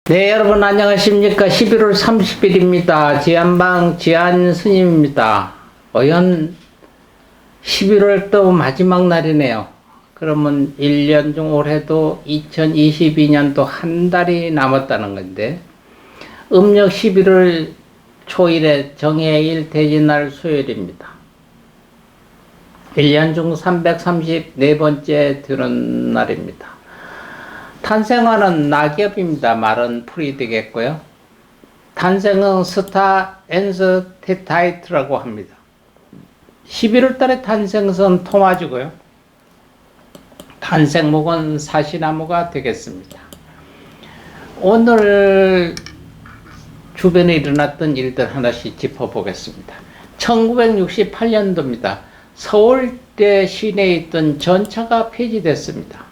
네, 여러분 안녕하십니까. 11월 30일입니다. 지안방 지안스님입니다. 11월 또 마지막 날이네요. 그러면 1년 중 올해도 2022년도 한 달이 남았다는 건데, 음력 11월 초일에 정해일 대진날 수요일입니다. 1년 중 334번째 드는 날입니다. 탄생화는 낙엽입니다. 마른 풀이 되겠고요. 탄생은 스타 엔서 테타이트라고 합니다. 11월 달에 탄생선 토마주고요. 탄생목은 사시나무가 되겠습니다. 오늘 주변에 일어났던 일들 하나씩 짚어보겠습니다. 1968년도입니다. 서울대 시내에 있던 전차가 폐지됐습니다.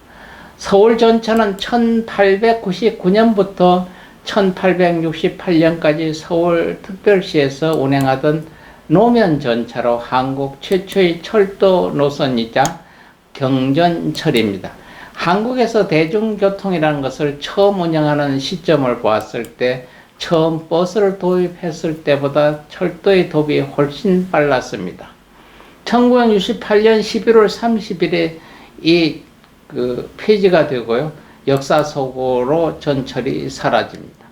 서울 전차는 1899년부터 1868년까지 서울특별시에서 운행하던 노면 전차로 한국 최초의 철도 노선이자 경전철입니다. 한국에서 대중교통이라는 것을 처음 운영하는 시점을 보았을 때 처음 버스를 도입했을 때보다 철도의 도입이 훨씬 빨랐습니다. 1968년 11월 30일에 폐지가 되고요. 역사 속으로 전철이 사라집니다.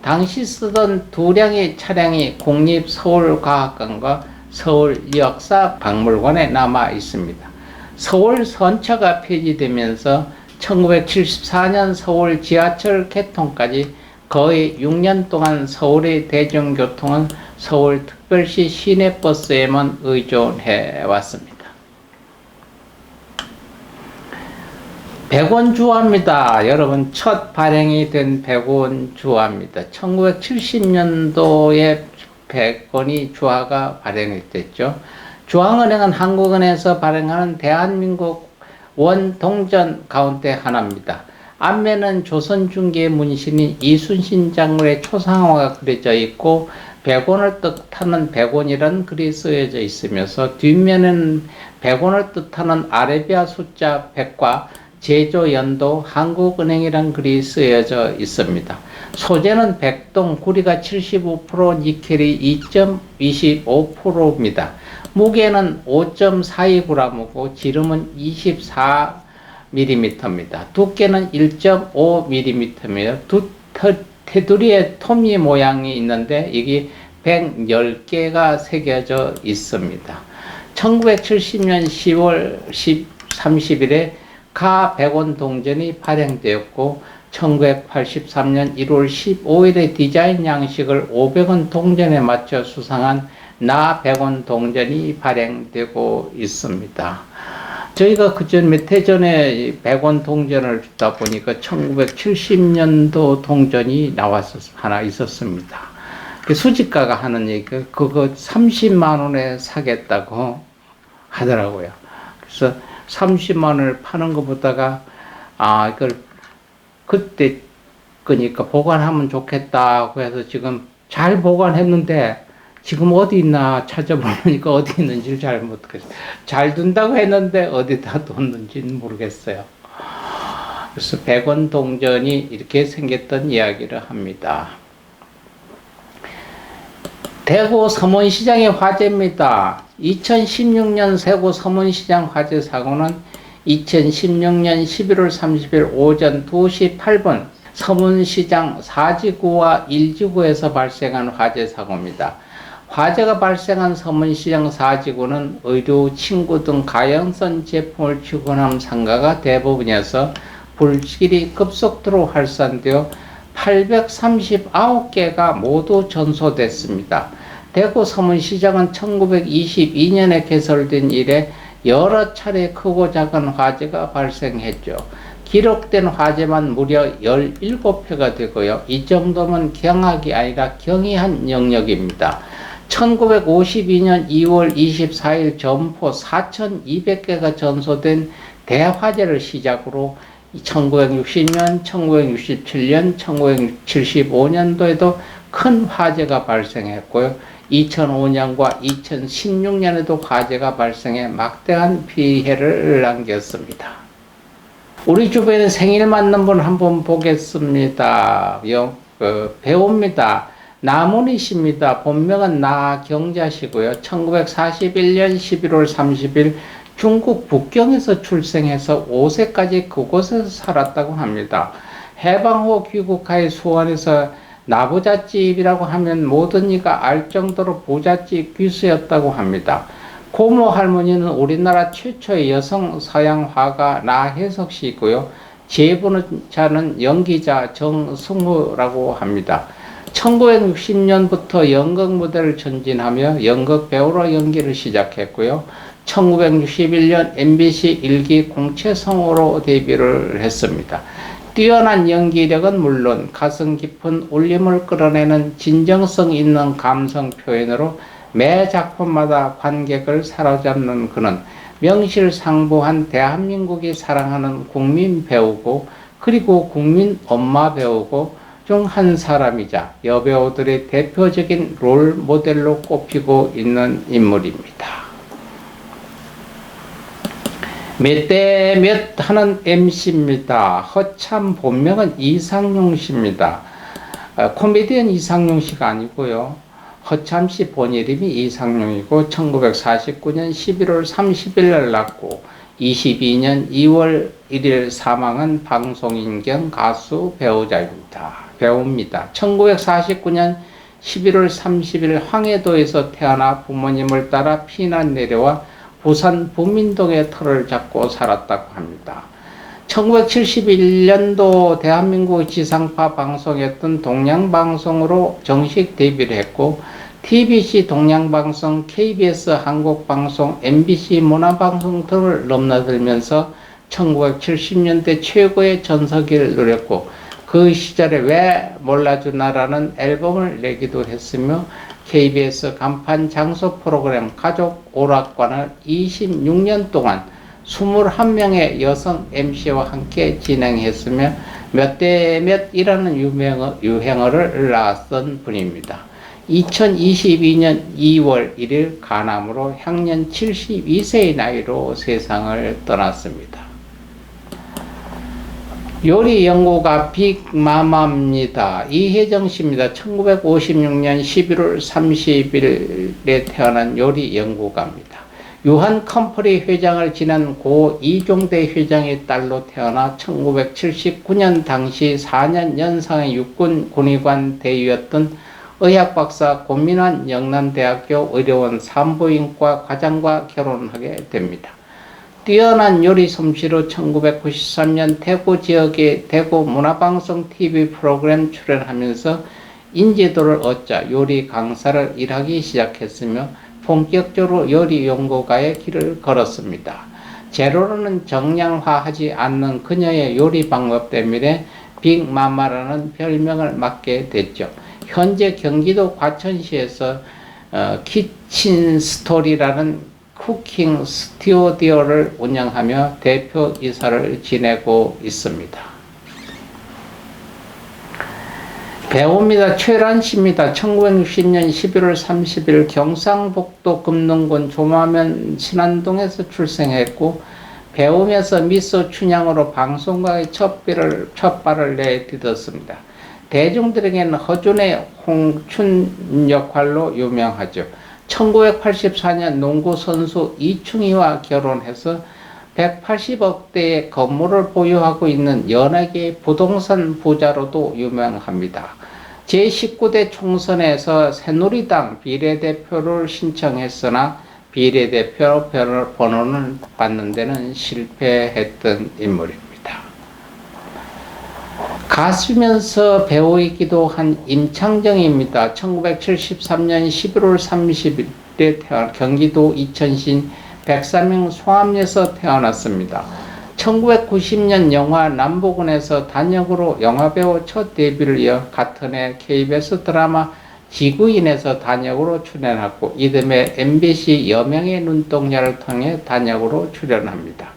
당시 쓰던 두 량의 차량이 국립서울과학관과 서울역사박물관에 남아 있습니다. 서울 선차가 폐지되면서 1974년 서울 지하철 개통까지 거의 6년 동안 서울의 대중교통은 서울특별시 시내버스에만 의존해 왔습니다. 백원 주화입니다. 여러분, 첫 발행이 된 백원 주화입니다. 1970년도에 백원이 주화가 발행이 됐죠. 중앙은행은 한국은행에서 발행하는 대한민국 원 동전 가운데 하나입니다. 앞면은 조선중기의 문신인 이순신 장군의 초상화가 그려져 있고 백원을 뜻하는 백원이라는 글이 쓰여져 있으면서 뒷면에는 백원을 뜻하는 아라비아 숫자 100과 제조연도 한국은행이란 글이 쓰여져 있습니다. 소재는 백동, 구리가 75%, 니켈이 2.25%입니다. 무게는 5.42g이고 지름은 24mm입니다. 두께는 1.5mm입니다. 테두리에 토미 모양이 있는데 이게 110개가 새겨져 있습니다. 1970년 10월 30일에 가 백원 동전이 발행되었고 1983년 1월 15일에 디자인 양식을 500원 동전에 맞춰 수상한 나 백원 동전이 발행되고 있습니다. 저희가 그전 몇 해 전에 100원 동전을 주다 보니까 1970년도 동전이 하나 있었습니다. 수집가가 하는 얘기가 그거 30만 원에 사겠다고 하더라고요. 그래서 30만 원을 파는 것보다가 이걸 그때 거니까 보관하면 좋겠다고 해서 지금 잘 보관했는데 지금 어디 있나 찾아보니까 어디 있는지 잘 모르겠어요. 잘 둔다고 했는데 어디다 뒀는지는 모르겠어요. 그래서 100원 동전이 이렇게 생겼던 이야기를 합니다. 대구 서문시장의 화재입니다. 2016년 세구 서문시장 화재 사고는 2016년 11월 30일 오전 2시 8분 서문시장 4지구와 1지구에서 발생한 화재 사고입니다. 화재가 발생한 서문시장 4지구는 의류, 침구 등 가연성 제품을 취급한 상가가 대부분이어서 불길이 급속도로 활산되어 839개가 모두 전소됐습니다. 대구 서문시장은 1922년에 개설된 이래 여러 차례 크고 작은 화재가 발생했죠. 기록된 화재만 무려 17회가 되고요. 이 정도면 경악이 아니라 경이한 영역입니다. 1952년 2월 24일 점포 4,200개가 전소된 대화재를 시작으로 1960년, 1967년, 1975년도에도 큰 화재가 발생했고요. 2005년과 2016년에도 화재가 발생해 막대한 피해를 남겼습니다. 우리 주변에 생일 맞는 분 한번 보겠습니다. 배우입니다. 남훈이십니다. 본명은 나경자시고요. 1941년 11월 30일 중국 북경에서 출생해서 5세까지 그곳에서 살았다고 합니다. 해방 후 귀국하여 수원에서 나부잣집이라고 하면 모든 이가 알 정도로 부잣집 귀수였다고 합니다. 고모 할머니는 우리나라 최초의 여성 서양 화가 나혜석 씨이고요. 제부자는 연기자 정승우라고 합니다. 1960년부터 연극 무대를 전진하며 연극 배우로 연기를 시작했고요. 1961년 MBC 일기 공채성우로 데뷔를 했습니다. 뛰어난 연기력은 물론 가슴 깊은 울림을 끌어내는 진정성 있는 감성 표현으로 매 작품마다 관객을 사로잡는 그는 명실상부한 대한민국이 사랑하는 국민 배우고 그리고 국민 엄마 배우고 중 한 사람이자 여배우들의 대표적인 롤 모델로 꼽히고 있는 인물입니다. 몇 대 몇 하는 MC입니다. 허참 본명은 이상용 씨입니다. 코미디언 이상용 씨가 아니고요. 허참 씨 본이름이 이상용이고 1949년 11월 30일 날 났고 22년 2월 1일 사망한 방송인 겸 가수 배우입니다. 1949년 11월 30일 황해도에서 태어나 부모님을 따라 피난 내려와 부산 부민동에 터를 잡고 살았다고 합니다. 1971년도 대한민국 지상파 방송이었던 동양방송으로 정식 데뷔를 했고 TBC 동양방송, KBS 한국방송, MBC 문화방송 등을 넘나들면서 1970년대 최고의 전성기를 누렸고 그 시절에 왜 몰라주나라는 앨범을 내기도 했으며 KBS 간판 장소 프로그램 가족 오락관을 26년 동안 21명의 여성 MC와 함께 진행했으며 몇 대 몇이라는 유행어를 낳았던 분입니다. 2022년 2월 1일 간암으로 향년 72세의 나이로 세상을 떠났습니다. 요리 연구가 빅마마입니다. 이혜정 씨입니다. 1956년 11월 30일에 태어난 요리 연구가입니다. 유한 컴퍼니 회장을 지낸 고 이종대 회장의 딸로 태어나 1979년 당시 4년 연상의 육군 군의관 대위였던 의학박사 고민환 영남대학교 의료원 산부인과 과장과 결혼하게 됩니다. 뛰어난 요리 솜씨로 1993년 대구 지역의 대구 문화방송 TV 프로그램 출연하면서 인지도를 얻자 요리 강사를 일하기 시작했으며 본격적으로 요리 연구가의 길을 걸었습니다. 재료로는 정량화하지 않는 그녀의 요리 방법 때문에 빅마마라는 별명을 맡게 됐죠. 현재 경기도 과천시에서 키친 스토리라는 쿠킹 스튜디오를 운영하며 대표이사를 지내고 있습니다. 배우입니다. 최란 씨입니다. 1960년 11월 30일 경상북도 금능군 조마면 신안동에서 출생했고 배우면서 미소 춘향으로 방송가의 첫 발을 내딛었습니다. 대중들에게는 허준의 홍춘 역할로 유명하죠. 1984년 농구 선수 이충희와 결혼해서 180억대의 건물을 보유하고 있는 연예계 부동산 부자로도 유명합니다. 제19대 총선에서 새누리당 비례대표를 신청했으나 비례대표 번호는 받는 데는 실패했던 인물입니다. 가수면서 배우이기도 한 임창정입니다. 1973년 11월 30일에 경기도 이천시 백사명 소암리에서 태어났습니다. 1990년 영화 남보군에서 단역으로 영화배우 첫 데뷔를 이어 같은 해 KBS 드라마 지구인에서 단역으로 출연하고 이듬해 MBC 여명의 눈동자를 통해 단역으로 출연합니다.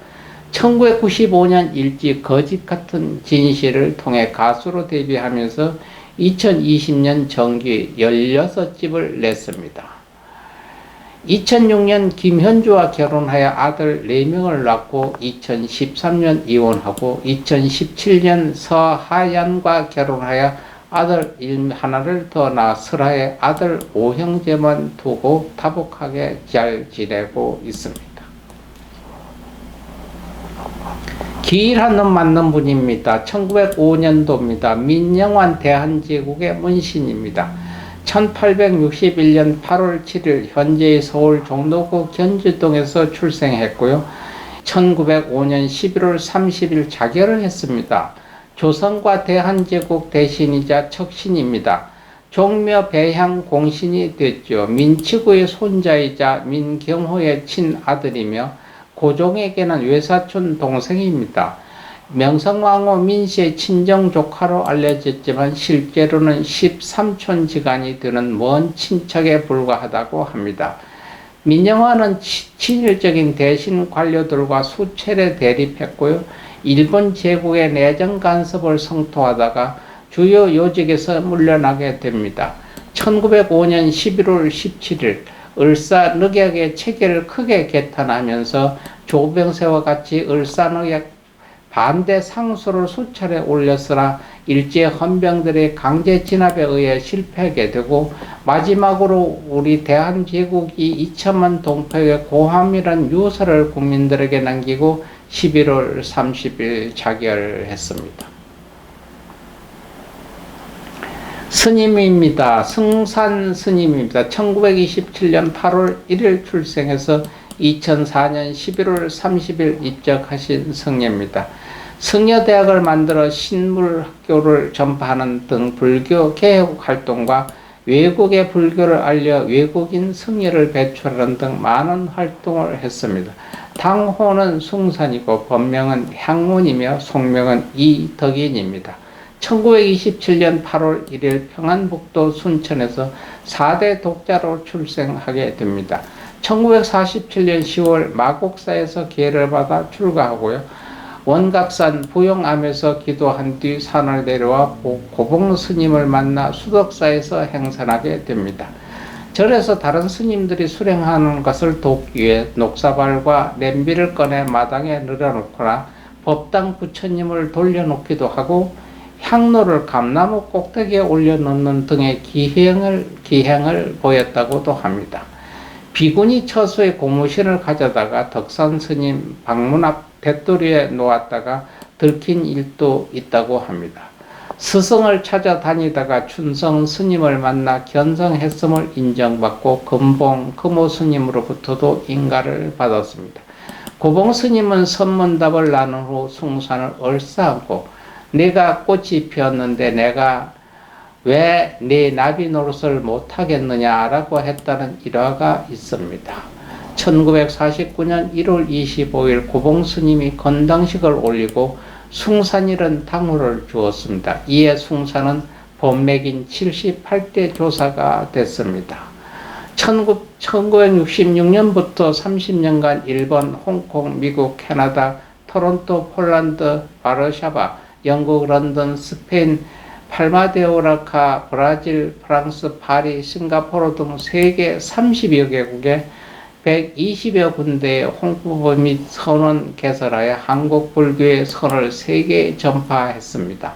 1995년 일집 거짓 같은 진실을 통해 가수로 데뷔하면서 2020년 정규 16집을 냈습니다. 2006년 김현주와 결혼하여 아들 4명을 낳고 2013년 이혼하고 2017년 서하얀과 결혼하여 아들 하나를 더 낳아 설하에 아들 5형제만 두고 다복하게 잘 지내고 있습니다. 기일한 놈 맞는 분입니다. 1905년도입니다. 민영환 대한제국의 문신입니다. 1861년 8월 7일 현재의 서울 종로구 견주동에서 출생했고요. 1905년 11월 30일 자결을 했습니다. 조선과 대한제국 대신이자 척신입니다. 종묘 배향 공신이 됐죠. 민치구의 손자이자 민경호의 친아들이며 고종에게는 외사촌 동생입니다. 명성황후 민씨의 친정 조카로 알려졌지만 실제로는 13촌지간이 되는 먼 친척에 불과하다고 합니다. 민영화는 친일적인 대신 관료들과 수차례 대립했고요. 일본 제국의 내정 간섭을 성토하다가 주요 요직에서 물러나게 됩니다. 1905년 11월 17일 을사늑약의 체계를 크게 개탄하면서 조병세와 같이 을사늑약 반대 상소를 수차례 올렸으나 일제 헌병들의 강제 진압에 의해 실패하게 되고 마지막으로 우리 대한제국이 2천만 동포의 고함이란 유서를 국민들에게 남기고 11월 30일 자결했습니다. 스님입니다. 승산 스님입니다. 1927년 8월 1일 출생해서 2004년 11월 30일 입적하신 성녀입니다. 성녀대학을 만들어 신물학교를 전파하는 등 불교 개혁 활동과 외국의 불교를 알려 외국인 성녀를 배출하는 등 많은 활동을 했습니다. 당호는 숭산이고 법명은 향문이며 속명은 이덕인입니다. 1927년 8월 1일 평안북도 순천에서 4대 독자로 출생하게 됩니다. 1947년 10월 마곡사에서 계를 받아 출가하고요. 원각산 부용암에서 기도한 뒤 산을 내려와 고봉 스님을 만나 수덕사에서 행선하게 됩니다. 절에서 다른 스님들이 수행하는 것을 돕기 위해 녹사발과 냄비를 꺼내 마당에 늘어놓거나 법당 부처님을 돌려놓기도 하고 향로를 감나무 꼭대기에 올려놓는 등의 기행을 보였다고도 합니다. 비구니 처소에 고무신을 가져다가 덕산 스님 방문 앞 뱃돌이에 놓았다가 들킨 일도 있다고 합니다. 스승을 찾아다니다가 춘성 스님을 만나 견성했음을 인정받고 금봉 금오 스님으로부터도 인가를 받았습니다. 고봉 스님은 선문답을 나눈 후 숭산을 얼싸안고 내가 꽃이 피었는데 내가 왜 네 나비 노릇을 못하겠느냐라고 했다는 일화가 있습니다. 1949년 1월 25일 고봉 스님이 건당식을 올리고 숭산일은 당후를 주었습니다. 이에 숭산은 본맥인 78대 조사가 됐습니다. 1966년부터 30년간 일본, 홍콩, 미국, 캐나다, 토론토, 폴란드, 바르샤바, 영국, 런던, 스페인, 팔마데오라카, 브라질, 프랑스, 파리, 싱가포르 등 세계 30여 개국에 120여 군데의 홍보 및 선언 개설하여 한국 불교의 선을 세계에 전파했습니다.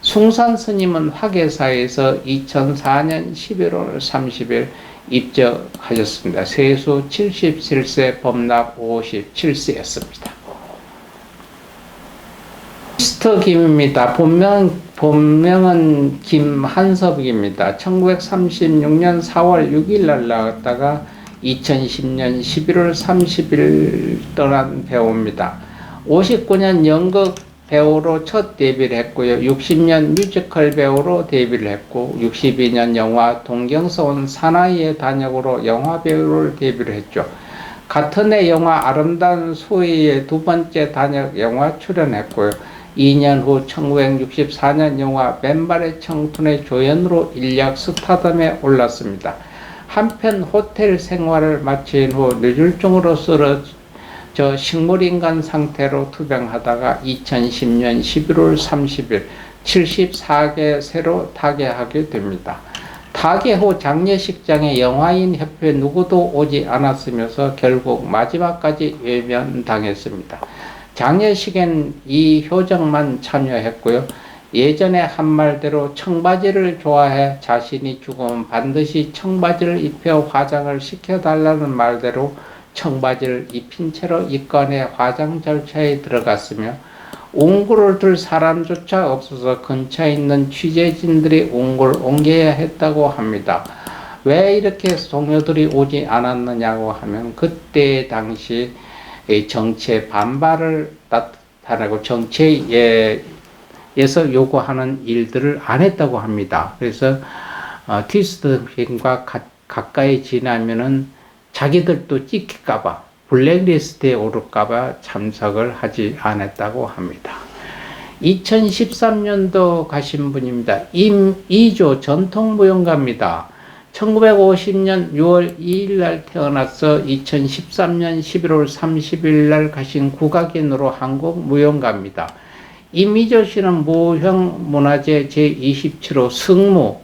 숭산 스님은 화계사에서 2004년 11월 30일 입적하셨습니다. 세수 77세, 법락 57세였습니다. 미스터 김입니다. 본명은 김한섭입니다. 1936년 4월 6일 날 나왔다가 2010년 11월 30일 떠난 배우입니다. 59년 연극 배우로 첫 데뷔를 했고요. 60년 뮤지컬 배우로 데뷔를 했고 62년 영화 동경서원 사나이의 단역으로 영화 배우를 데뷔를 했죠. 같은 해 영화 아름다운 수위의 두 번째 단역 영화 출연했고요. 2년 후 1964년 영화 맨발의 청춘의 조연으로 일약 스타덤에 올랐습니다. 한편 호텔 생활을 마친 후 뇌졸중으로 쓰러져 식물인간 상태로 투병하다가 2010년 11월 30일 74개 새로 타계하게 됩니다. 파괴 후 장례식장에 영화인협회 누구도 오지 않았으면서 결국 마지막까지 외면당했습니다. 장례식엔 이효정만 참여했고요. 예전에 한 말대로 청바지를 좋아해 자신이 죽으면 반드시 청바지를 입혀 화장을 시켜달라는 말대로 청바지를 입힌 채로 입관해 화장 절차에 들어갔으며 운구를 들 사람조차 없어서 근처에 있는 취재진들이 운구를 옮겨야 했다고 합니다. 왜 이렇게 동료들이 오지 않았느냐고 하면 그때 당시 정치의 반발을 나타내고 정치에서 요구하는 일들을 안 했다고 합니다. 그래서 트위스트빈과 가까이 지나면은 자기들도 찍힐까봐 블랙리스트에 오를까봐 참석을 하지 않았다고 합니다. 2013년도 가신 분입니다. 임이조 전통무용가입니다. 1950년 6월 2일 날 태어나서 2013년 11월 30일 날 가신 국악인으로 한국 무용가입니다. 임이조 씨는 무형문화재 제27호 승무,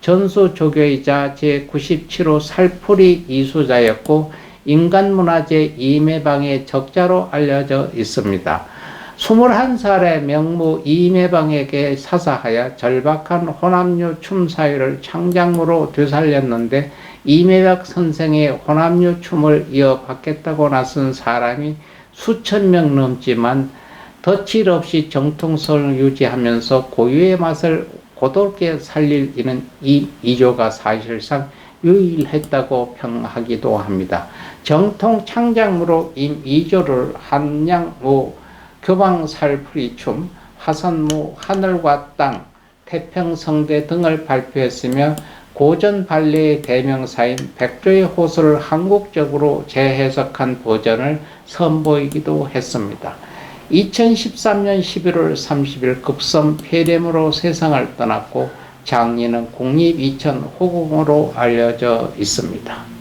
전수조교이자 제97호 살풀이 이수자였고 인간문화재 이매방의 적자로 알려져 있습니다. 21살의 명무 이매방에게 사사하여 절박한 호남류 춤 사회를 창작으로 되살렸는데 이매박 선생의 호남류 춤을 이어받겠다고 나선 사람이 수천 명 넘지만 덧칠 없이 정통성을 유지하면서 고유의 맛을 고독하게 살릴 이는 이조가 사실상 유일했다고 평하기도 합니다. 정통 창작무로 임이조를 한양무, 교방살풀이춤, 화선무, 하늘과 땅, 태평성대 등을 발표했으며 고전 발레의 대명사인 백조의 호수를 한국적으로 재해석한 버전을 선보이기도 했습니다. 2013년 11월 30일 급성 폐렴으로 세상을 떠났고 장례는 국립이천 호궁으로 알려져 있습니다.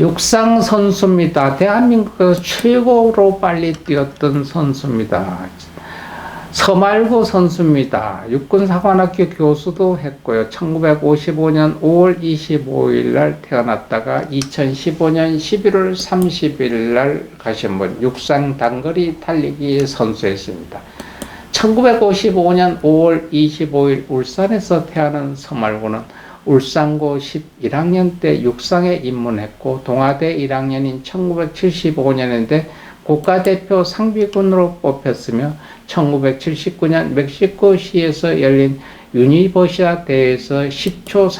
육상 선수입니다. 대한민국에서 최고로 빨리 뛰었던 선수입니다. 서말구 선수입니다. 육군사관학교 교수도 했고요. 1955년 5월 25일 날 태어났다가 2015년 11월 30일 날 가신 분, 육상 단거리 달리기 선수였습니다. 1955년 5월 25일 울산에서 태어난 서말구는 울산고 11학년 때 육상에 입문했고 동아대 1학년인 1975년인데 국가대표 상비군으로 뽑혔으며 1979년 멕시코시에서 열린 유니버시아 대회에서 10초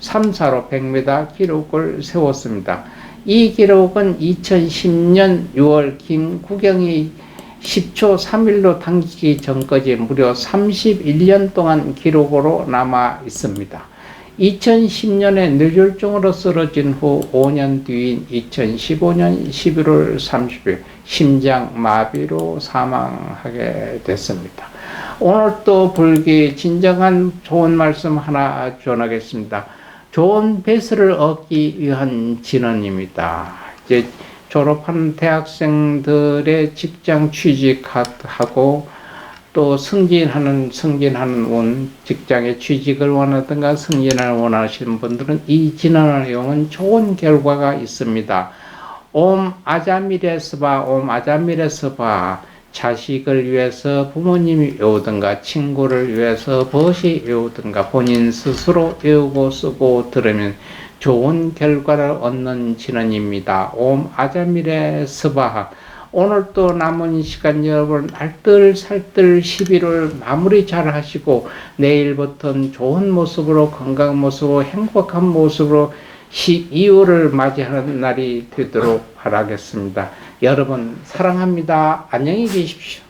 3사로 100m 기록을 세웠습니다. 이 기록은 2010년 6월 김구경이 10초 3일로 당기기 전까지 무려 31년 동안 기록으로 남아 있습니다. 2010년에 뇌졸중으로 쓰러진 후 5년 뒤인 2015년 11월 30일 심장마비로 사망하게 됐습니다. 오늘 또 불기 진정한 좋은 말씀 하나 전하겠습니다. 좋은 배수를 얻기 위한 진언입니다. 이제 졸업한 대학생들의 직장 취직하고 또 승진하는 직장에 취직을 원하든가 승진을 원하시는 분들은 이 진언을 내용은 좋은 결과가 있습니다. 옴 아자미레스바 옴 아자미레스바 자식을 위해서 부모님이 외우든가 친구를 위해서 벗이 외우든가 본인 스스로 외우고 쓰고 들으면 좋은 결과를 얻는 진언입니다. 옴 아자미레 스바하. 오늘 또 남은 시간 여러분 알뜰살뜰 11월 마무리 잘 하시고 내일부터는 좋은 모습으로 건강한 모습으로 행복한 모습으로 12월을 맞이하는 날이 되도록 바라겠습니다. 여러분 사랑합니다. 안녕히 계십시오.